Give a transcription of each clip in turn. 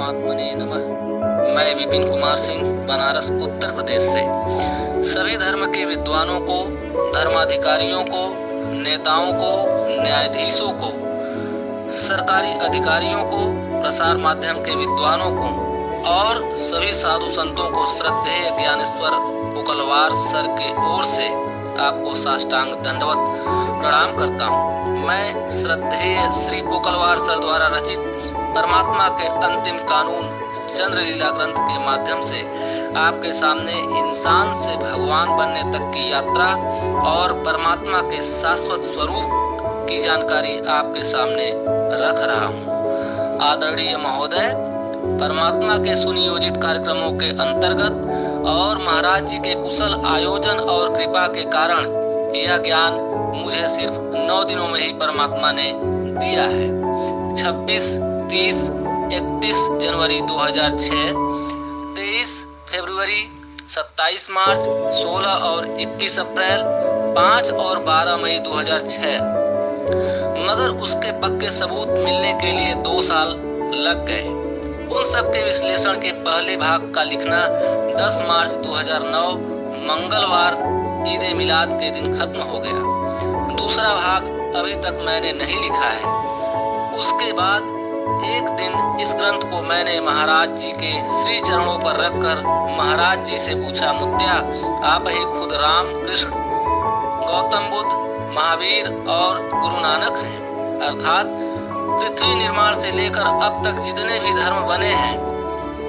परमात्मने नमः। मैं विपिन कुमार सिंह, बनारस उत्तर प्रदेश से सभी धर्म के विद्वानों को, धर्माधिकारियों को, नेताओं को, न्यायाधीशों को, सरकारी अधिकारियों को, प्रसार माध्यम के विद्वानों को और सभी साधु संतों को श्रद्धेय ज्ञानेश्वर पुकलवार सर की ओर से आपको साष्टांग दंडवत प्रणाम करता हूँ। मैं श्रद्धेय श्री पुकलवार सर द्वारा रचित परमात्मा के अंतिम कानून चंद्र लीला ग्रंथ के माध्यम से आपके सामने इंसान से भगवान बनने तक की यात्रा और परमात्मा के शाश्वत स्वरूप की जानकारी आपके सामने रख रहा हूँ। आदरणीय महोदय, परमात्मा के सुनियोजित कार्यक्रमों के अंतर्गत और महाराज जी के कुशल आयोजन और कृपा के कारण यह ज्ञान मुझे सिर्फ 9 दिनों में ही परमात्मा ने दिया है। 26, 30, 31 जनवरी 2006, 23 फरवरी, 27 मार्च, 16 और 21 अप्रैल, 5 और 12 मई 2006। मगर उसके पक्के सबूत मिलने के लिए 2 साल लग गए। उन सब के विश्लेषण के पहले भाग का लिखना 10 मार्च 2009 मंगलवार ईद ए मिलाद के दिन खत्म हो गया। दूसरा भाग अभी तक मैंने नहीं लिखा है। उसके बाद एक दिन इस ग्रंथ को मैंने महाराज जी के श्री चरणों पर रखकर महाराज जी से पूछा, मुद्दा आप ही खुद राम, कृष्ण, गौतम बुद्ध, महावीर और गुरु नानक हैं। अर्थात पृथ्वी निर्माण से लेकर अब तक जितने भी धर्म बने हैं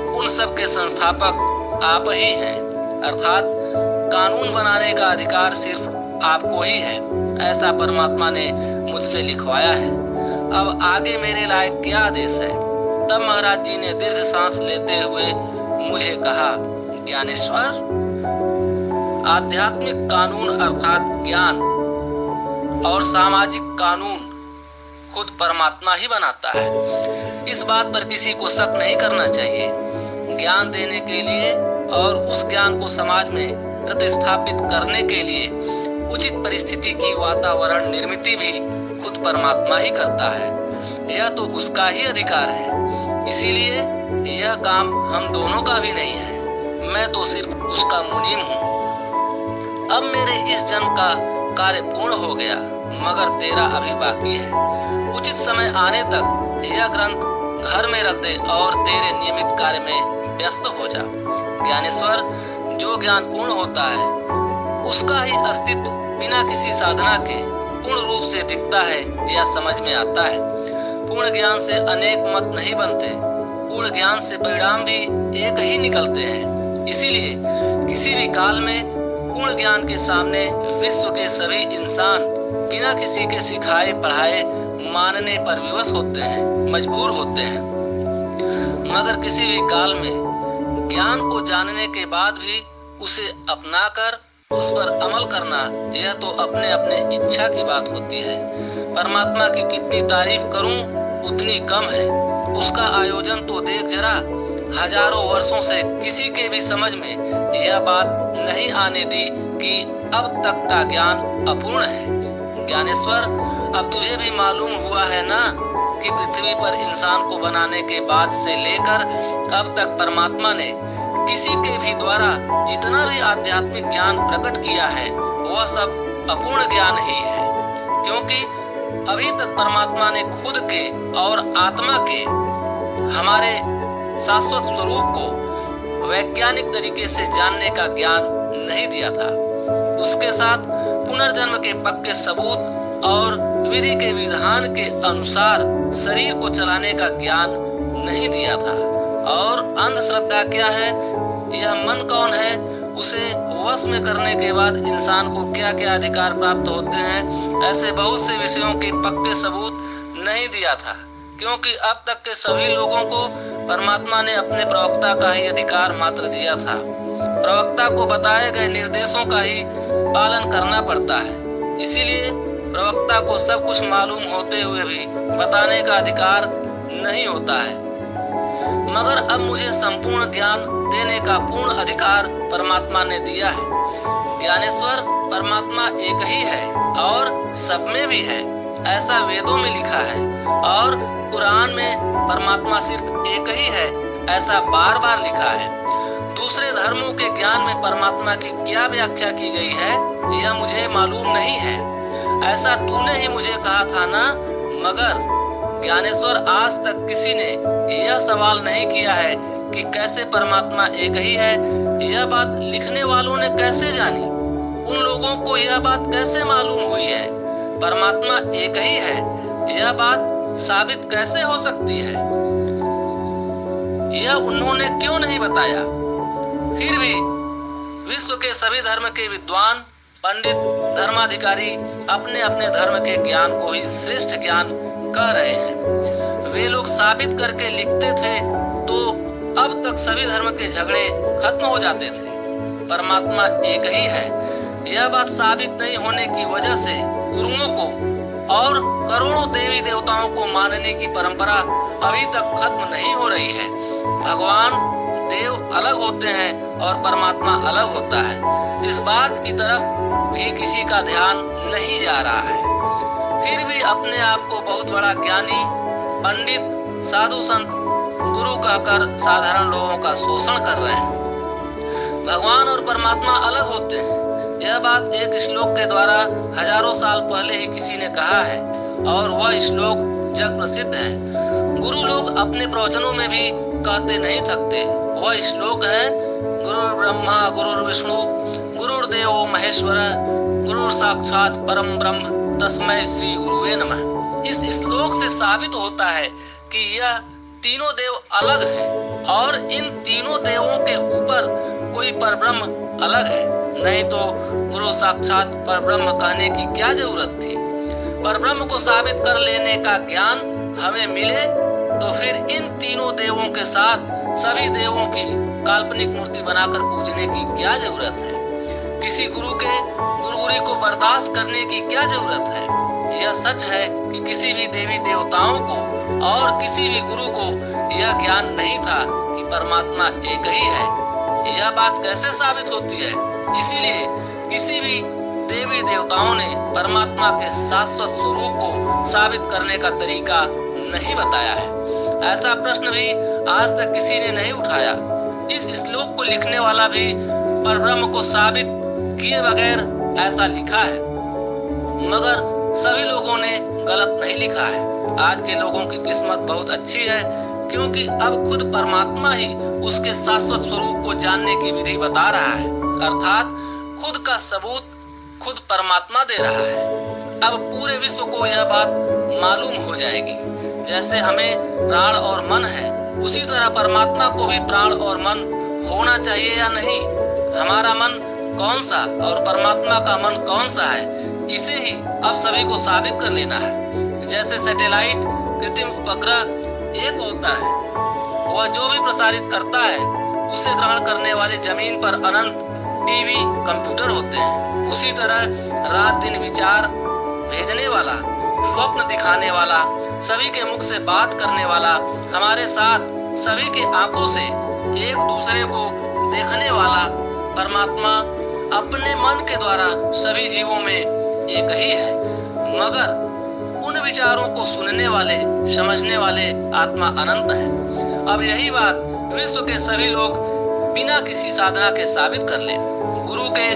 उन सब के संस्थापक आप ही हैं। अर्थात कानून बनाने का अधिकार सिर्फ आपको ही है, ऐसा परमात्मा ने मुझसे लिखवाया है। अब आगे मेरे लायक क्या आदेश है? तब महाराज जी ने दीर्घ सांस लेते हुए मुझे कहा, ज्ञानेश्वर, आध्यात्मिक कानून अर्थात ज्ञान और सामाजिक कानून खुद परमात्मा ही बनाता है। इस बात पर किसी को शक नहीं करना चाहिए। ज्ञान देने के लिए और उस ज्ञान को समाज में प्रतिस्थापित करने के लिए उचित परिस्थिति की वातावरण निर्मित भी खुद परमात्मा ही करता है। यह तो उसका ही अधिकार है। इसीलिए यह काम हम दोनों का भी नहीं है। मैं तो सिर्फ उसका मुनीम हूँ। अब मेरे इस जन्म का कार्य पूर्ण हो गया, मगर तेरा अभी बाकी है। उचित समय आने तक यह ग्रंथ घर में रख दे और तेरे नियमित कार्य में व्यस्त हो जा। ज्ञानेश्वर, जो ज्ञान पूर्ण होता है उसका ही अस्तित्व बिना किसी साधना के पूर्ण रूप से दिखता है या समझ में आता है। पूर्ण ज्ञान से अनेक मत नहीं बनते, पूर्ण ज्ञान से परिणाम भी एक ही निकलते हैं। इसीलिए किसी भी काल में पूर्ण ज्ञान के सामने विश्व के सभी इंसान बिना किसी के सिखाए पढ़ाए मानने पर विवश होते हैं, मजबूर होते हैं। मगर किसी भी काल में ज्ञान को जानने के बाद भी उसे अपनाकर उस पर अमल करना, यह तो अपने अपने इच्छा की बात होती है। परमात्मा की कितनी तारीफ करूं उतनी कम है। उसका आयोजन तो देख जरा, हजारों वर्षों से किसी के भी समझ में यह बात नहीं आने दी कि अब तक का ज्ञान अपूर्ण है। ज्ञानेश्वर, अब तुझे भी मालूम हुआ है ना कि पृथ्वी पर इंसान को बनाने के बाद से लेकर अब तक परमात्मा ने किसी के भी द्वारा जितना भी आध्यात्मिक ज्ञान प्रकट किया है वह सब अपूर्ण ज्ञान ही है। क्योंकि अभी तक परमात्मा ने खुद के और आत्मा के, हमारे शाश्वत स्वरूप को वैज्ञानिक तरीके से जानने का ज्ञान नहीं दिया था। उसके साथ पुनर्जन्म के पक्के सबूत और विधि के विधान के अनुसार शरीर को चलाने का ज्ञान नहीं दिया था। और अंधश्रद्धा क्या है, यह मन कौन है, उसे वश में करने के बाद इंसान को क्या क्या अधिकार प्राप्त होते हैं, ऐसे बहुत से विषयों के पक्के सबूत नहीं दिया था। क्योंकि अब तक के सभी लोगों को परमात्मा ने अपने प्रवक्ता का ही अधिकार मात्र दिया था। प्रवक्ता को बताए गए निर्देशों का ही पालन करना पड़ता है। इसीलिए प्रवक्ता को सब कुछ मालूम होते हुए भी बताने का अधिकार नहीं होता है। मगर अब मुझे संपूर्ण ज्ञान देने का पूर्ण अधिकार परमात्मा ने दिया है। ज्ञानेश्वर, परमात्मा एक ही है और सब में भी है, ऐसा वेदों में लिखा है। और कुरान में परमात्मा सिर्फ एक ही है, ऐसा बार बार लिखा है। दूसरे धर्मों के ज्ञान में परमात्मा की क्या व्याख्या की गई है यह मुझे मालूम नहीं है। ऐसा तूने ही मुझे कहा था ना। मगर ज्ञानेश्वर, आज तक किसी ने यह सवाल नहीं किया है कि कैसे परमात्मा एक ही है। यह बात लिखने वालों ने कैसे जानी? उन लोगों को यह बात कैसे मालूम हुई है? परमात्मा एक ही है, यह बात साबित कैसे हो सकती है? यह उन्होंने क्यों नहीं बताया? फिर भी विश्व के सभी धर्म के विद्वान, पंडित, धर्माधिकारी अपने अपने धर्म के ज्ञान को ही श्रेष्ठ ज्ञान कह रहे हैं। वे लोग साबित करके लिखते थे तो अब तक सभी धर्म के झगड़े खत्म हो जाते थे। परमात्मा एक ही है, यह बात साबित नहीं होने की वजह से गुरुओं को और करोड़ों देवी देवताओं को मानने की परंपरा अभी तक खत्म नहीं हो रही है। भगवान देव अलग होते हैं और परमात्मा अलग होता है, इस बात की तरफ भी किसी का ध्यान नहीं जा रहा है। फिर भी अपने आप को बहुत बड़ा ज्ञानी, पंडित, साधु संत, गुरु कहकर साधारण लोगों का शोषण कर रहे हैं। भगवान और परमात्मा अलग होते हैं, यह बात एक श्लोक के द्वारा हजारों साल पहले ही किसी ने कहा है और वह श्लोक जग प्रसिद्ध है। गुरु लोग अपने प्रवचनों में भी कहते नहीं थकते। वह श्लोक है, गुरुर् ब्रह्मा गुरुर् विष्णु गुरुर्देवो महेश्वर गुरुर् साक्षात परम ब्रह्म तस्मै श्री गुरुवे नमः। इस श्लोक से साबित होता है कि यह तीनों देव अलग हैं और इन तीनों देवों के ऊपर कोई परब्रह्म अलग है। नहीं तो गुरु साक्षात परब्रह्म कहने की क्या जरूरत थी? परब्रह्म को साबित कर लेने का ज्ञान हमें मिले तो फिर इन तीनों देवों के साथ सभी देवों की काल्पनिक मूर्ति बनाकर पूजने की क्या जरूरत है? किसी गुरु के गुरुगुरी को बर्दाश्त करने की क्या जरूरत है? यह सच है कि किसी भी देवी देवताओं को और किसी भी गुरु को यह ज्ञान नहीं था कि परमात्मा एक ही है। यह बात कैसे साबित होती है? इसीलिए किसी भी देवी देवताओं ने परमात्मा के शाश्वत स्वरूप को साबित करने का तरीका नहीं बताया है। ऐसा प्रश्न भी आज तक किसी ने नहीं उठाया। इस श्लोक को लिखने वाला भी परब्रह्म को साबित किए बगैर ऐसा लिखा है, मगर सभी लोगों ने गलत नहीं लिखा है। आज के लोगों की किस्मत बहुत अच्छी है, क्योंकि अब खुद परमात्मा ही उसके शाश्वत स्वरूप को जानने की विधि बता रहा है, अर्थात खुद का सबूत खुद परमात्मा दे रहा है। अब पूरे विश्व को यह बात मालूम हो जाएगी। जैसे हमें प्राण और मन है, उसी तरह परमात्मा को भी प्राण और मन होना चाहिए या नहीं? हमारा मन कौन सा और परमात्मा का मन कौन सा है, इसे ही अब सभी को साबित कर लेना है। जैसे सैटेलाइट कृत्रिम उपग्रह एक होता है, वह जो भी प्रसारित करता है उसे ग्रहण करने वाली जमीन पर अनंत टीवी कंप्यूटर होते हैं। उसी तरह रात दिन विचार भेजने वाला, स्वप्न दिखाने वाला, सभी के मुख से बात करने वाला, हमारे साथ सभी के आंखों से एक दूसरे को देखने वाला परमात्मा अपने मन के द्वारा सभी जीवों में एक ही है। मगर उन विचारों को सुनने वाले, समझने वाले आत्मा अनंत है। अब यही बात विश्व के सभी लोग बिना किसी साधना के साबित कर ले। गुरु के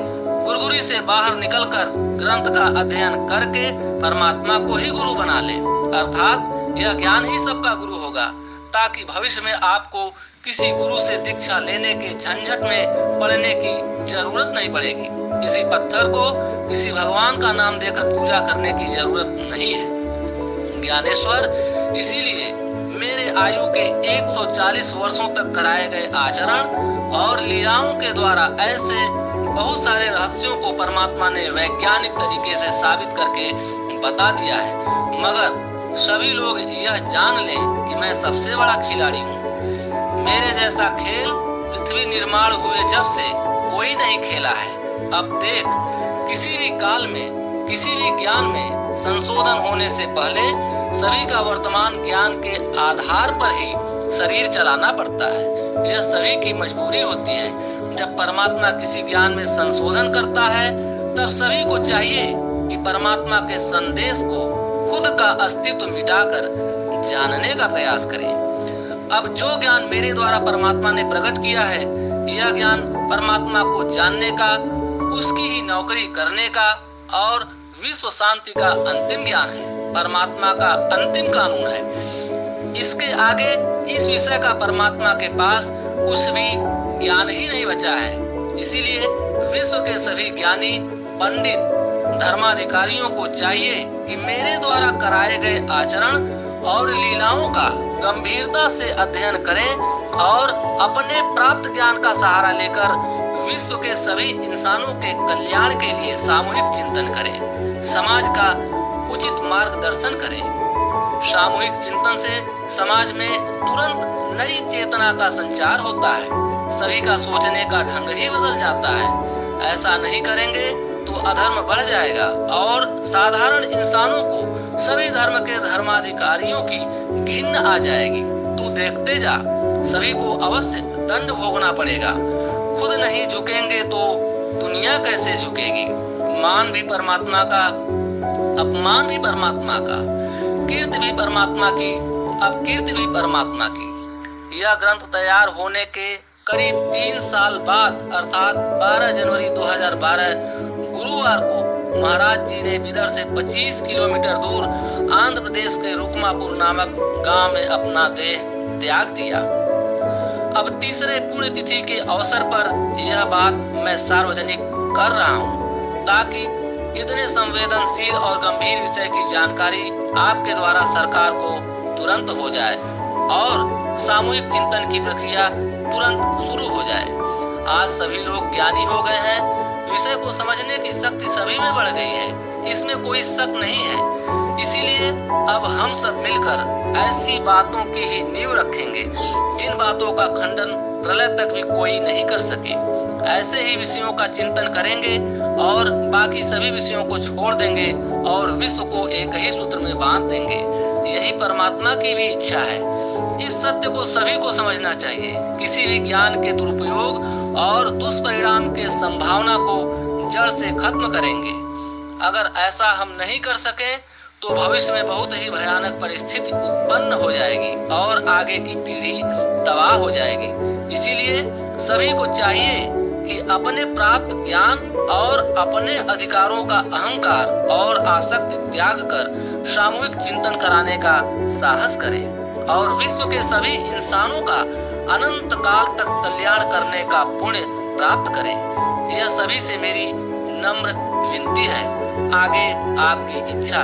गुरुगुरी से बाहर निकलकर ग्रंथ का अध्ययन करके परमात्मा को ही गुरु बना ले, अर्थात यह ज्ञान ही सबका गुरु होगा, ताकि भविष्य में आपको किसी गुरु से दीक्षा लेने के झंझट में पड़ने की जरूरत नहीं पड़ेगी। किसी पत्थर को किसी भगवान का नाम देकर पूजा करने की जरूरत नहीं है। ज्ञानेश्वर, इसीलिए मेरे आयु के 140 वर्षों तक कराए गए आचरण और लीलाओं के द्वारा ऐसे बहुत सारे रहस्यों को परमात्मा ने वैज्ञानिक तरीके से साबित करके बता दिया है। मगर सभी लोग यह जान लें कि मैं सबसे बड़ा खिलाड़ी हूँ। मेरे जैसा खेल पृथ्वी निर्माण हुए जब से कोई नहीं खेला है। अब देख, किसी भी काल में किसी भी ज्ञान में संशोधन होने से पहले सभी का वर्तमान ज्ञान के आधार पर ही शरीर चलाना पड़ता है। यह सभी की मजबूरी होती है। जब परमात्मा किसी ज्ञान में संशोधन करता है, तब सभी को चाहिए कि परमात्मा के संदेश को खुद का अस्तित्व मिटाकर जानने का प्रयास करें। अब जो ज्ञान मेरे द्वारा परमात्मा ने प्रकट किया है, यह ज्ञान परमात्मा को जानने का, उसकी ही नौकरी करने का और विश्व शांति का अंतिम ज्ञान है, परमात्मा का अंतिम कानून है। इसके आगे इस विषय का परमात्मा के पास कुछ भी ज्ञान ही नहीं बचा है। इसीलिए विश्व के सभी ज्ञानी, पंडित, धर्माधिकारियों को चाहिए कि मेरे द्वारा कराए गए आचरण और लीलाओं का गंभीरता से अध्ययन करें और अपने प्राप्त ज्ञान का सहारा लेकर विश्व के सभी इंसानों के कल्याण के लिए सामूहिक चिंतन करें, समाज का उचित मार्गदर्शन करें। सामूहिक चिंतन से समाज में तुरंत नई चेतना का संचार होता है, सभी का सोचने का ढंग ही बदल जाता है। ऐसा नहीं करेंगे तो अधर्म बढ़ जाएगा और साधारण इंसानों को सभी धर्म के धर्माधिकारियों की घिन आ जाएगी। तू देखते जा, सभी को अवश्य दंड भोगना पड़ेगा। खुद नहीं झुकेंगे तो दुनिया कैसे झुकेगी? मान भी परमात्मा का, अपमान भी परमात्मा का, कीर्ति भी परमात्मा की, अपकीर्ति भी परमात्मा की। यह ग्रंथ तैयार होने के करीब 3 साल बाद अर्थात 12 जनवरी 2012 गुरुवार को महाराज जी ने बिदर से 25 किलोमीटर दूर आंध्र प्रदेश के रुकमापुर नामक गांव में अपना देह त्याग दिया। अब तीसरे पुण्यतिथि के अवसर पर यह बात मैं सार्वजनिक कर रहा हूँ ताकि इतने संवेदनशील और गंभीर विषय की जानकारी आपके द्वारा सरकार को तुरंत हो जाए और सामूहिक चिंतन की प्रक्रिया तुरंत शुरू हो जाए। आज सभी लोग ज्ञानी हो गए हैं, विषय को समझने की शक्ति सभी में बढ़ गई है, इसमें कोई शक नहीं है। इसीलिए अब हम सब मिलकर ऐसी बातों की ही नींव रखेंगे जिन बातों का खंडन प्रलय तक भी कोई नहीं कर सके। ऐसे ही विषयों का चिंतन करेंगे और बाकी सभी विषयों को छोड़ देंगे और विश्व को एक ही सूत्र में बांध देंगे। यही परमात्मा की भी इच्छा है। इस सत्य को सभी को समझना चाहिए। किसी भी ज्ञान के दुरुपयोग और दुष्परिणाम के संभावना को जड़ से खत्म करेंगे। अगर ऐसा हम नहीं कर सके तो भविष्य में बहुत ही भयानक परिस्थिति उत्पन्न हो जाएगी और आगे की पीढ़ी तबाह हो जाएगी। इसीलिए सभी को चाहिए कि अपने प्राप्त ज्ञान और अपने अधिकारों का अहंकार और आसक्ति त्याग कर सामूहिक चिंतन कराने का साहस करें और विश्व के सभी इंसानों का अनंत काल तक कल्याण करने का पुण्य प्राप्त करें। यह सभी से मेरी नम्र विनती है। आगे आपकी इच्छा।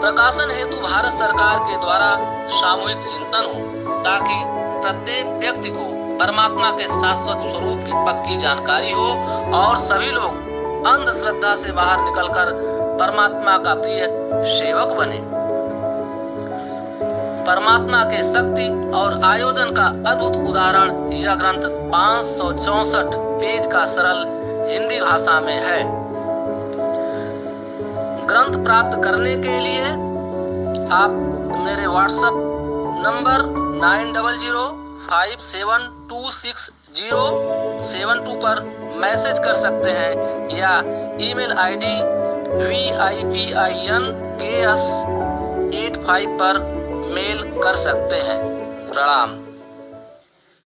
प्रकाशन हेतु भारत सरकार के द्वारा सामूहिक चिंतन हो ताकि प्रत्येक व्यक्ति को परमात्मा के शाश्वत स्वरूप की पक्की जानकारी हो और सभी लोग अंधश्रद्धा से बाहर निकलकर परमात्मा का प्रिय सेवक बने। परमात्मा के शक्ति और आयोजन का अद्भुत उदाहरण यह ग्रंथ 564 पेज का सरल हिंदी भाषा में है। ग्रंथ प्राप्त करने के लिए आप मेरे व्हाट्सएप नंबर 9057260772 पर मैसेज कर सकते हैं या ईमेल आईडी vipinks85 पर मेल कर सकते हैं। प्रणाम।